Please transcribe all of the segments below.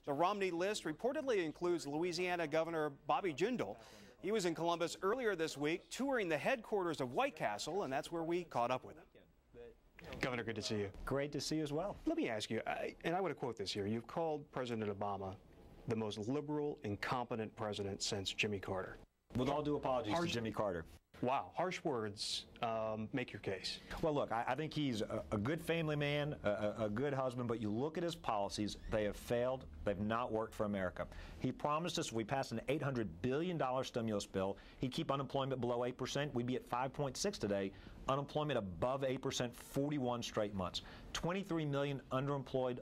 The Romney list reportedly includes Louisiana Governor Bobby Jindal. He was in Columbus earlier this week touring the headquarters of White Castle, and that's where we caught up with him. Governor, good to see you. Great to see you as well. Let me ask you, and I want to quote this here, you've called President Obama the most liberal, incompetent president since Jimmy Carter. With all due apologies to Jimmy Carter. Wow, harsh words. Make your case. Well, look, I think he's a good family man, a good husband, but you look at his policies, they have failed. They've not worked for America. He promised us if we passed an $800 billion stimulus bill, he'd keep unemployment below 8%. We'd be at 5.6 today. Unemployment above 8%, 41 straight months. 23 million unemployed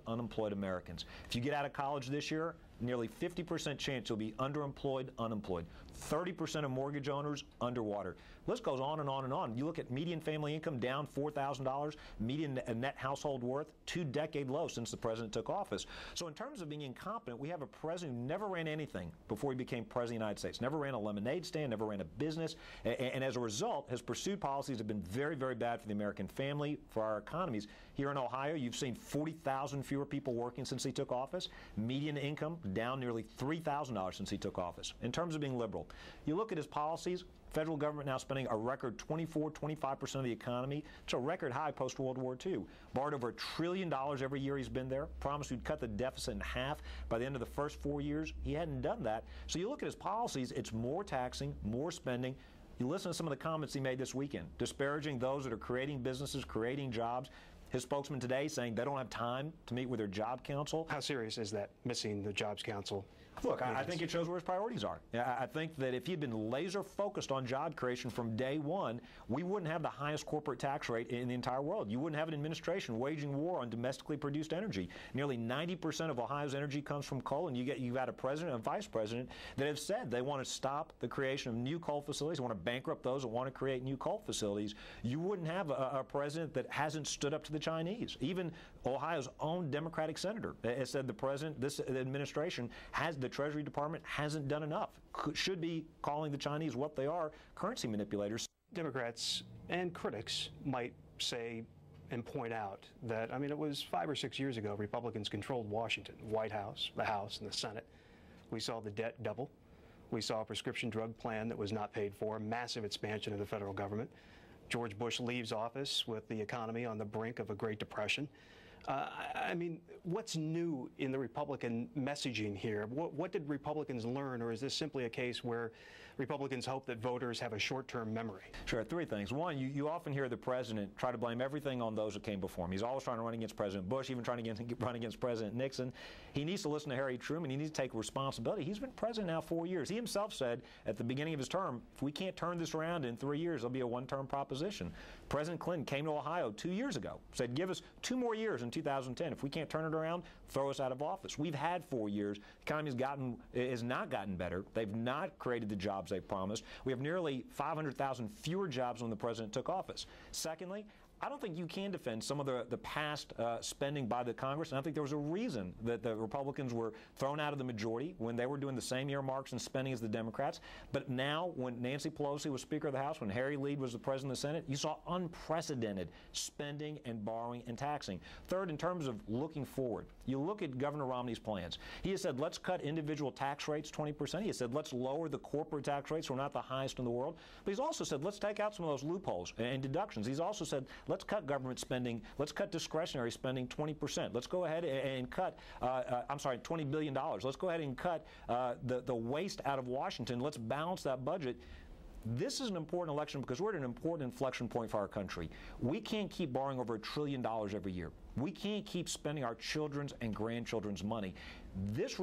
Americans. If you get out of college this year, nearly 50% chance you'll be underemployed, unemployed. 30% of mortgage owners underwater. List goes on and on and on. You look at median family income down $4,000, median net household worth, 2-decade low since the president took office. So in terms of being incompetent, we have a president who never ran anything before he became president of the United States. Never ran a lemonade stand, never ran a business, and as a result has pursued policies that have been very, very bad for the American family, for our economies. Here in Ohio, you've seen 40,000 fewer people working since he took office. Median income down nearly $3,000 since he took office. In terms of being liberal, you look at his policies, federal government now spending a record 25% of the economy. It's a record high post-World War II. Borrowed over $1 trillion every year he's been there. Promised he'd cut the deficit in half by the end of the first 4 years. He hadn't done that. So you look at his policies, it's more taxing, more spending. You listen to some of the comments he made this weekend, disparaging those that are creating businesses, creating jobs. His spokesman today saying they don't have time to meet with their job council. How serious is that, missing the jobs council? Look, I think it shows where his priorities are. I think that if he'd been laser focused on job creation from day one, we wouldn't have the highest corporate tax rate in the entire world. You wouldn't have an administration waging war on domestically produced energy. Nearly 90% of Ohio's energy comes from coal, and you've got a president and vice president that have said they want to stop the creation of new coal facilities, they want to bankrupt those that want to create new coal facilities. You wouldn't have a president that hasn't stood up to the Chinese. Even Ohio's own Democratic senator has said the president, this administration, the Treasury Department hasn't done enough. Should be calling the Chinese what they are, currency manipulators. Democrats and critics might say and point out that, I mean, it was 5 or 6 years ago Republicans controlled Washington, White House, the House, and the Senate. We saw the debt double. We saw a prescription drug plan that was not paid for, massive expansion of the federal government. George Bush leaves office with the economy on the brink of a Great Depression. I mean, what's new in the Republican messaging here? What did Republicans learn, or is this simply a case where Republicans hope that voters have a short-term memory? Sure, 3 things. One, you often hear the president try to blame everything on those that came before him. He's always trying to run against President Bush, even trying to run against President Nixon. He needs to listen to Harry Truman. He needs to take responsibility. He's been president now 4 years. He himself said at the beginning of his term, if we can't turn this around in 3 years, it'll be a one-term proposition. President Clinton came to Ohio 2 years ago, said, give us 2 more years in 2010. If we can't turn it around, throw us out of office. We've had 4 years. The economy has not gotten better. They've not created the jobs they promised. We have nearly 500,000 fewer jobs when the president took office. Secondly, I don't think you can defend some of the past spending by the Congress, and I think there was a reason that the Republicans were thrown out of the majority when they were doing the same earmarks and spending as the Democrats. But now, when Nancy Pelosi was Speaker of the House, when Harry Reid was the President of the Senate, you saw unprecedented spending and borrowing and taxing. Third, in terms of looking forward, you look at Governor Romney's plans. He has said, let's cut individual tax rates 20%. He has said, let's lower the corporate tax rates. We're not the highest in the world. But he's also said, let's take out some of those loopholes and deductions. He's also said, let's cut government spending. Let's cut discretionary spending 20%. Let's go ahead and cut, $20 billion. Let's go ahead and cut the waste out of Washington. Let's balance that budget. This is an important election because we're at an important inflection point for our country. We can't keep borrowing over $1 trillion every year. We can't keep spending our children's and grandchildren's money. This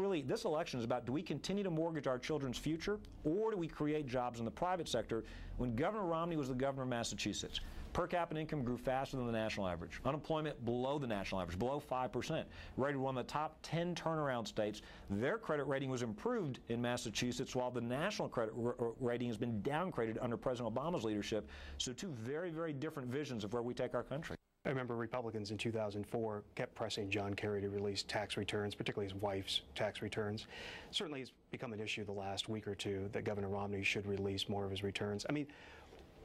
election is about, do we continue to mortgage our children's future, or do we create jobs in the private sector? When Governor Romney was the governor of Massachusetts, per capita income grew faster than the national average. Unemployment below the national average, below 5%. Rated one of the top 10 turnaround states. Their credit rating was improved in Massachusetts, while the national credit rating has been downgraded under President Obama's leadership. So 2 very, very different visions of where we take our country. I remember Republicans in 2004 kept pressing John Kerry to release tax returns, particularly his wife's tax returns. Certainly it's become an issue the last week or two that Governor Romney should release more of his returns. I mean,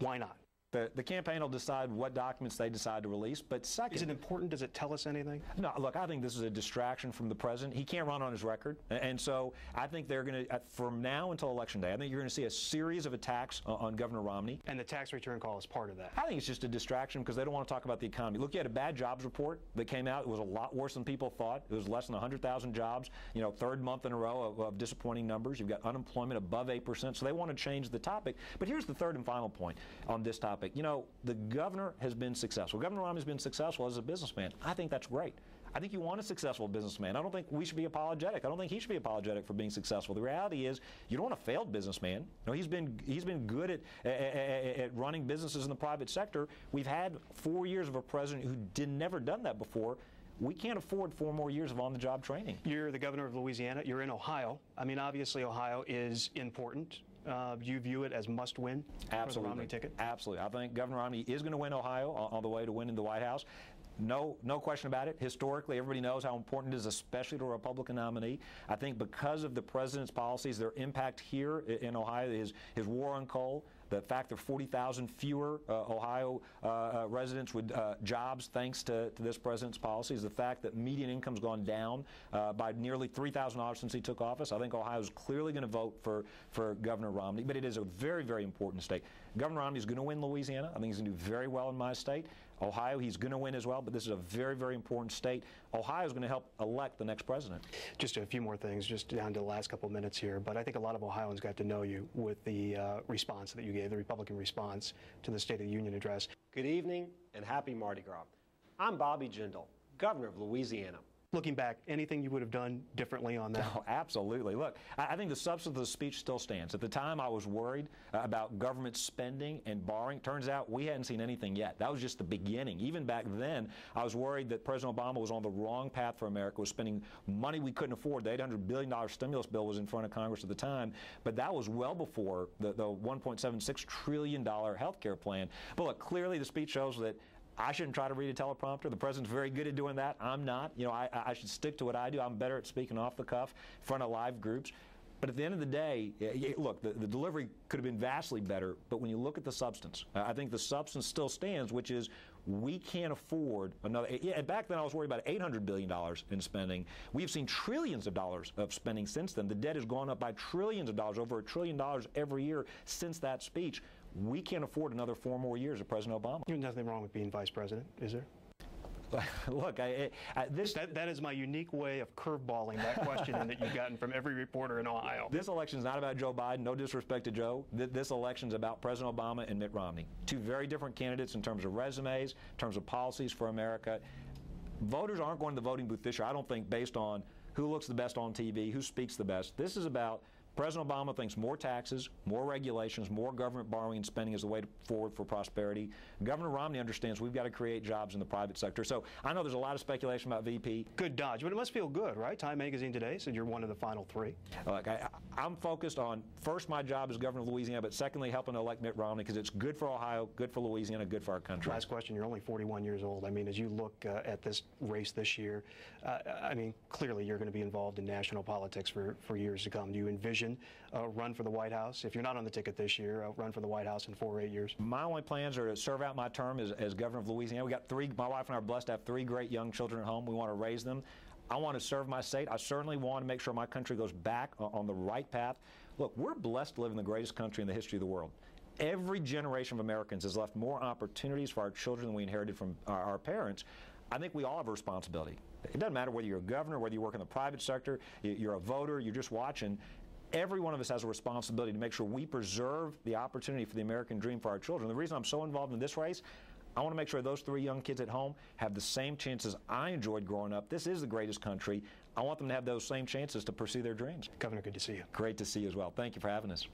why not? The campaign will decide what documents they decide to release, but second... Is it important? Does it tell us anything? No, look, I think this is a distraction from the president. He can't run on his record, and so I think they're going to, from now until Election Day, I think you're going to see a series of attacks on Governor Romney. And the tax return call is part of that. I think it's just a distraction because they don't want to talk about the economy. Look, you had a bad jobs report that came out. It was a lot worse than people thought. It was less than 100,000 jobs, third month in a row of disappointing numbers. You've got unemployment above 8%, so they want to change the topic. But here's the third and final point on this topic. The governor has been successful. Governor Romney's been successful as a businessman. I think that's great. I think you want a successful businessman. I don't think we should be apologetic. I don't think he should be apologetic for being successful. The reality is, you don't want a failed businessman. He's been good at running businesses in the private sector. We've had 4 years of a president who never done that before. We can't afford 4 more years of on-the-job training. You're the governor of Louisiana. You're in Ohio. I mean, obviously, Ohio is important. Do you view it as must-win for the Romney ticket? Absolutely. I think Governor Romney is going to win Ohio on the way to winning the White House. No question about it. Historically, everybody knows how important it is, especially to a Republican nominee. I think because of the president's policies, their impact here in Ohio, his war on coal, the fact there are 40,000 fewer Ohio residents with jobs thanks to this president's policies, the fact that median income's gone down by nearly $3,000 since he took office. I think Ohio's clearly going to vote for Governor Romney, but it is a very, very important state. Governor Romney's going to win Louisiana. I think he's going to do very well in my state. Ohio, he's going to win as well, but this is a very, very important state. Ohio's going to help elect the next president. Just a few more things, just down to the last couple of minutes here, but I think a lot of Ohioans got to know you with the response that you gave, the Republican response to the State of the Union address. Good evening and happy Mardi Gras. I'm Bobby Jindal, governor of Louisiana. Looking back, anything you would have done differently on that? Oh, absolutely. Look, I think the substance of the speech still stands. At the time, I was worried about government spending and borrowing. Turns out we hadn't seen anything yet. That was just the beginning. Even back then, I was worried that President Obama was on the wrong path for America, was spending money we couldn't afford. The $800 billion stimulus bill was in front of Congress at the time, but that was well before the $1.76 trillion health care plan. But look, clearly the speech shows that I shouldn't try to read a teleprompter. The president's very good at doing that. I'm not. I should stick to what I do. I'm better at speaking off the cuff in front of live groups. But at the end of the day, look, the delivery could have been vastly better, but when you look at the substance, I think the substance still stands, which is we can't afford another. Back then I was worried about $800 billion in spending. We've seen trillions of dollars of spending since then. The debt has gone up by trillions of dollars, over $1 trillion every year since that speech. We can't afford another 4 more years of President Obama. There's nothing wrong with being vice president, is there? Look, that is my unique way of curveballing that question that you've gotten from every reporter in Ohio. This election is not about Joe Biden. No disrespect to Joe. This election is about President Obama and Mitt Romney. 2 very different candidates in terms of resumes, in terms of policies for America. Voters aren't going to the voting booth this year, I don't think, based on who looks the best on TV, who speaks the best. This is about President Obama thinks more taxes, more regulations, more government borrowing and spending is the way forward for prosperity. Governor Romney understands we've got to create jobs in the private sector. So I know there's a lot of speculation about VP. Good dodge, but it must feel good, right? Time Magazine today said you're one of the final 3. Look, I'm focused on, first, my job as governor of Louisiana, but secondly, helping to elect Mitt Romney because it's good for Ohio, good for Louisiana, good for our country. Last question, you're only 41 years old. I mean, as you look at this race this year, I mean, clearly you're going to be involved in national politics for years to come. Do you envision run for the White House? If you're not on the ticket this year, run for the White House in 4 or 8 years? My only plans are to serve out my term as governor of Louisiana. We got 3, my wife and I are blessed to have 3 great young children at home. We want to raise them. I want to serve my state. I certainly want to make sure my country goes back on the right path. Look, we're blessed to live in the greatest country in the history of the world. Every generation of Americans has left more opportunities for our children than we inherited from our parents. I think we all have a responsibility. It doesn't matter whether you're a governor, whether you work in the private sector, you're a voter, you're just watching. Every one of us has a responsibility to make sure we preserve the opportunity for the American dream for our children. The reason I'm so involved in this race, I want to make sure those 3 young kids at home have the same chances I enjoyed growing up. This is the greatest country. I want them to have those same chances to pursue their dreams. Governor, good to see you. Great to see you as well. Thank you for having us.